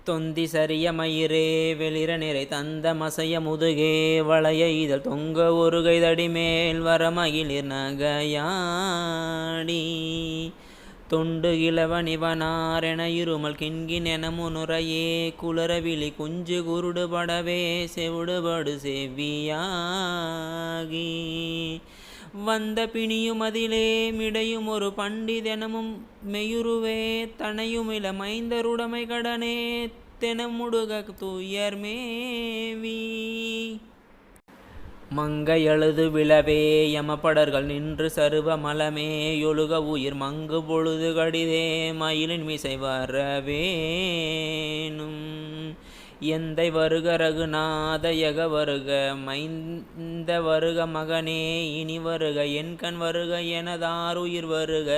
தொந்தி சரிய மயிரே வெளிர நிறை தந்த மசைய முதுகே வளைய இதழ் தொங்க ஒரு கைதடி மேல் வர மகிழிர் நகையாடி தொண்டு இளவனிவனார் என இருமல் கிண்கின் என முனுரையே குளரவிழி குஞ்சு குருடு படவே செவிடுபடு செவ்வியாகி வந்த பிணியும் அதிலே மிடையும் ஒரு பண்டிதெனமும் மெயுருவே தனையுமில மைந்தருடைமை கடனே தெனமுடுக துயர் மேவி மங்கை எழுது விழவே யமபடர்கள் நின்று சருவ மலமே யொழுக உயிர் மங்கு பொழுது கடிதே மயிலின் மிசை வரவேனும் எந்தை வருக ரகுநாத யக வருக மைந்த வருக மகனே இனி வருக என் கண் வருக எனதாருயிர் வருக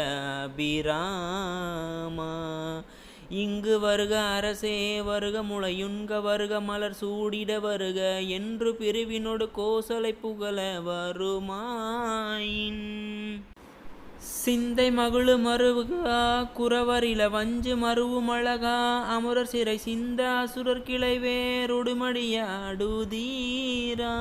அபிராமா இங்கு வருக அரசே வருக முளையுண்க வருக மலர் சூடிட வருக என்று பிரிவினோடு கோசலை புகழ வருமாயின் சிந்தை மகிழு மருவுகா குறவரில வஞ்சு மருவும் அழகா அமுரர் சிறை சிந்த அசுரர் கிளை வேறுடுமடியாடுதீரா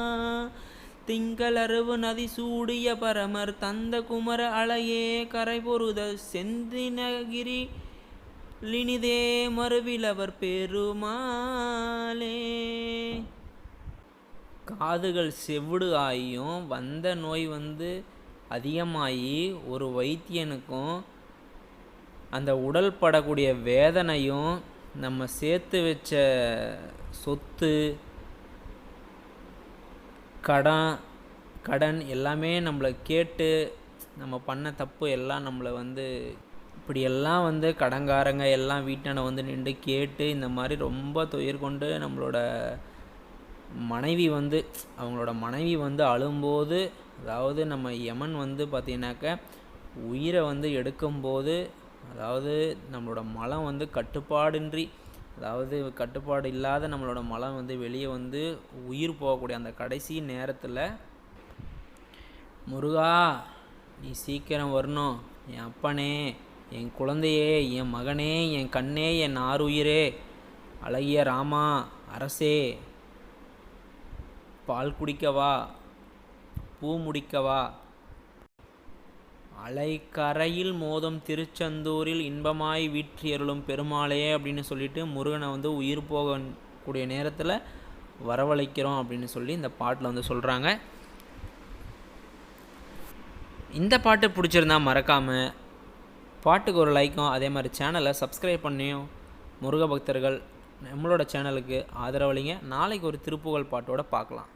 திங்கள் அருவு நதி சூடிய பரமர் தந்த குமர அலையே கரை பொருத செந்தினகிரி லினிதே மறுவிலவர் பெருமாளே. காதுகள் செவிடு ஆகியும் வந்த நோய் அதிகமாகி ஒரு வைத்தியனுக்கும் அந்த உடல் படக்கூடிய வேதனையும் நம்ம சேர்த்து வச்ச சொத்து கடன் எல்லாமே நம்மளை கேட்டு நம்ம பண்ண தப்பு எல்லாம் நம்மளை இப்படியெல்லாம் கடங்காரங்க எல்லாம் வீட்டான நின்று கேட்டு இந்த மாதிரி ரொம்ப துயர் கொண்டு நம்மளோட மனைவி அவங்களோட மனைவி அழும்போது, அதாவது நம்ம யமன் பார்த்தீங்கன்னாக்க உயிரை எடுக்கும்போது, அதாவது நம்மளோட மலம் கட்டுப்பாடின்றி, அதாவது கட்டுப்பாடு இல்லாத நம்மளோட மலம் வெளியே உயிர் போகக்கூடிய அந்த கடைசி நேரத்தில், முருகா நீ சீக்கிரம் வரணும், என் அப்பனே, என் குழந்தையே, என் மகனே, என் கண்ணே, என் ஆறுயிரே, அழகிய ராமா, அரசே, பால் குடிக்கவா, பூ முடிக்கவா, அலைக்கரையில் மோதும் திருச்செந்தூரில் இன்பமாய் வீற்றியருளும் பெருமாளே அப்படின்னு சொல்லிட்டு முருகனை உயிர் போகக்கூடிய நேரத்தில் வரவழைக்கிறோம் அப்படின்னு சொல்லி இந்த பாட்டில் சொல்கிறாங்க. இந்த பாட்டு பிடிச்சிருந்தா மறக்காமல் பாட்டுக்கு ஒரு லைக்கும், அதே மாதிரி சேனலை சப்ஸ்கிரைப் பண்ணியும் முருக பக்தர்கள் நம்மளோட சேனலுக்கு ஆதரவளிங்க. நாளைக்கு ஒரு திருப்புகழ் பாட்டோட பார்க்கலாம்.